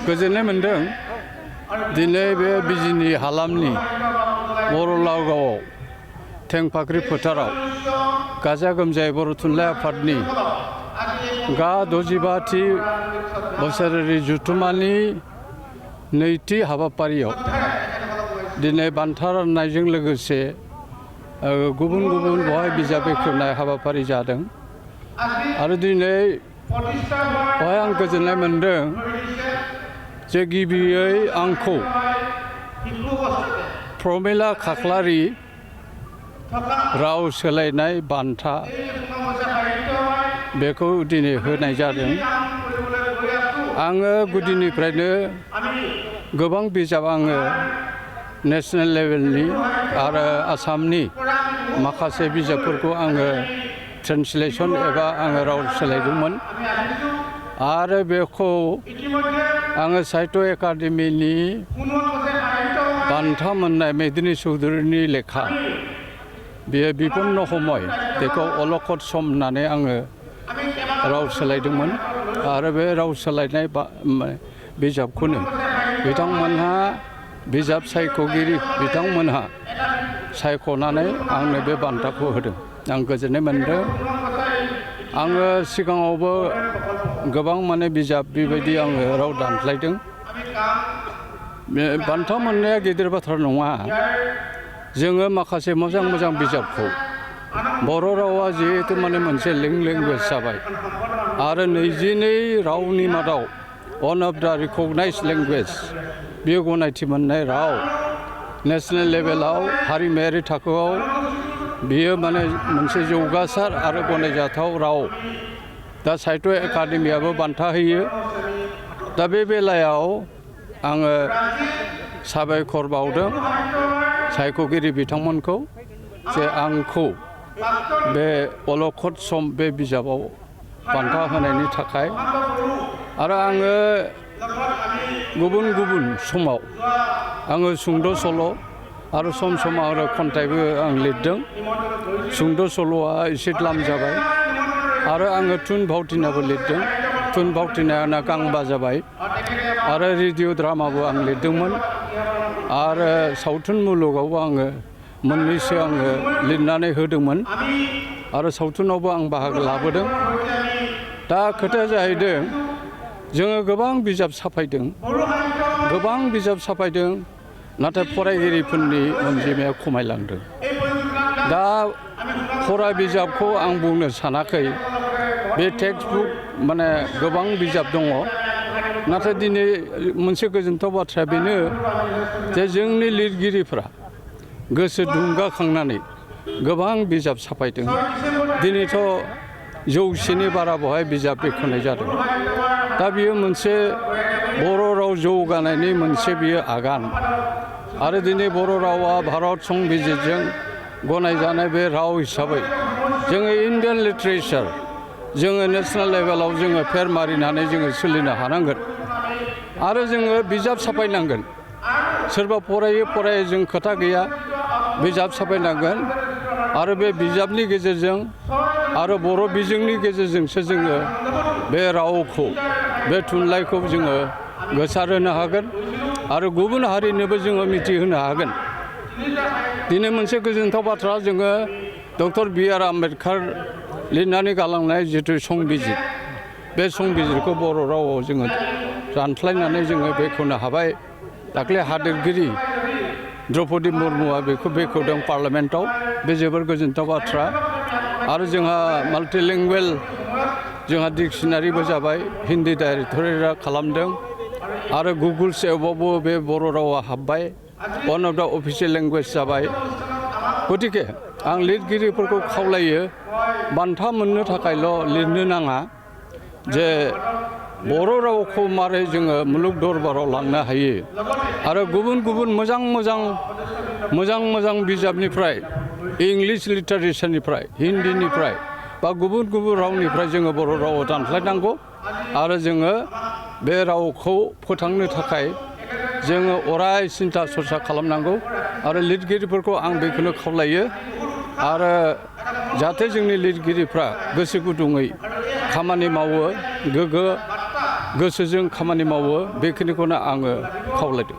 गोजोननाय मोनदों दिनै बे बिजिनि हालामनि बर'लावगावआव थेंफाख्रि फोथाराव गाजा गोमजायै बर' थुनलाइ आफादनि गा 65थि बोसोरारि जथुम्मानि नैथि हाबाफारियाव दिनै बान्था राननायजों लोगोसे गुबुन गुबुन बेवहाय बिजाब बेखेवनाय हाबाफारि जादों आरो दिनै बेवहाय आं गोजोननाय मोनदों जे गिबियै आंखौ प्रमिला खाख्लारि राव सोलायनाय बान्था बेखौ दिनै होनाय जादों। आङो गुदिनिफ्रायनो गोबां बिजाब आङो नेसनेल लेभेलनि आरो आसामनि माखासे बिजाबफोरखौ आङो ट्रेन्सलेसन एबा आङो राव सोलायदोंमोन आरो बेखौ आङो साहित्य एकाडेमिनि बान्था मोननाय मेदिनी चौधुरीनि लेखा बेयो बिपन्न समय बेखौ अलखद सम होननानै आङो राव सोलायदोंमोन आरो बे राव सोलायनाय बिजाबखौनो बिथांमोनहा बिजाब सायख'गिरि बिथांमोनहा सायख'नानै आंनो बे बान्थाखौ होदों। आं गोजोननाय मोनदों। आङो सिगाङावबो गोबां बिजाब बेबायदि आङो राव दानस्लायदों। बे बान्था मोननाया गिदिर बाथ्रा नङा। जोङो माखासे मोजां मोजां बिजाबखौ बर' रावा जिहेतु मोनसे लेंगुवेज जाबाय आरो 22 रावनि मादाव वन अफ द रिकगनाइज्ड लेंगुवेज बेयो गनायथि मोननाय राव नेसनेल लेभेलाव हारिमायारि थाखोआव बेयो मोनसे जौगासार आरो गनायजाथाव राव। दा साहित्य एकाडेमियाबो बान्था होयो। दा बे बेलायाव आङो साबायखर बावदों सायख'गिरि बिथांमोनखौ जे आंखौ बे अलखद सम बे बिजाबाव बान्था होनायनि थाखाय। आरो आङो गुबुन गुबुन समाव आङो सुंद' सल' आरो सम सम आरो खन्थाइबो आं लिरदों। सुंद' सल'आ एसे द्लाम जाबाय आरो आङो थुनफावथिनाबो लिरदों। थुनफावथिनाया गांबा जाबाय आरो रेडिअ ड्रामाबो आं लिरदोंमोन आरो सावथुन मुलुगावबो आङो मोननैसो आङो लिरनानै होदोंमोन आरो सावथुनावबो आं बाहागो लाबोदों। दा खोथाया जाहैदों जोङो गोबां बिजाब साफायदों नाथाय फरायगिरिफोरनि अनजिमाया खमायलांदों। दा फरा बिजाबखौ आं बुंनो सानाखै। बे टेक्सटबुक गोबां बिजाब दङ। नाथाय दिनै मोनसे गोजोनथाव बाथ्राया बेनो जे जोंनि लिरगिरिफ्रा गोसो दुंगाखांनानै गोबां बिजाब साफायदों। दिनैथ' 100नि बारा बेवहाय बिजाब बेखेवनाय जादों। दा बियो मोनसे बर' राव जौगानायनि मोनसे बियो आगान आरो दिनै बर' रावा भारत संबिजिरजों गनायजानाय बे राव हिसाबै जोङो इन्डियान लिटारेचार जोङो नेसनेल लेभेलाव जोङो फेर मारिनानै जोङो सोलिनो हानांगोन आरो जोङो बिजाब साफायनांगोन। सोरबा फरायो जों खोथा गैया, बिजाब साफायनांगोन आरो बे बिजाबनि गेजेरजों आरो बर' बिजोंनि गेजेरजोंसो जोङो बे रावखौ बे थुनलाइखौ जोङो गोसारहोनो हागोन आरो गुबुन हारिनोबो जोङो मिथिहोनो हागोन। दिनै मोनसे गोजोनथाव बाथ्रा जोङो डक्टर बि.आर. आम्बेडकार लिरनानै गालांनाय जिथु संबिजिर बे संबिजिरखौ बर' रावआव जोङो दानस्लायनानै जोङो बेखेवनो हाबाय। दाख्लै हादोरगिरि द्रौपदी मुर्मुआ बेखौ बेखेवदों पार्लियामेन्टआव। बे जोबोर गोजोनथाव बाथ्रा आरो जोंहा माल्टिलिंगुवेल जोंहा डिक्सनारिबो जाबाय। हिन्दी डाइरेक्टरेटआ खालामदों आरो गुगोल्स एपआवबो बे बर' रावा हाबबाय। वन अफ द अफिसियेल लेंगुवेज जाबाय। गतिके आं लिरगिरिफोरखौ खावलायो बान्था मोननो थाखायल' लिरनो नाङा, जे बर' रावखौ मारै जोङो मुलुग दरबाराव लांनो हायो आरो गुबुन गुबुन मोजां बिजाबनिफ्राय इंलिश लिटारेचारनिफ्राय हिन्दीनिफ्राय बा गुबुन गुबुन रावनिफ्राय जोङो बर' रावाव दानस्लायनांगौ आरो जोङो बे रावखौ फोथांनो थाखाय जोङो अराय सिन्था सरसा खालामनांगौ आरो लिरगिरिफोरखौ आं बेखौनो खावलायो आरो जाहाथे जोंनि लिरगिरिफ्रा गोसो गुदुङै खामानि मावो, गोसोजों खामानि मावो बेखिनिखौनो आङो खावलायदों।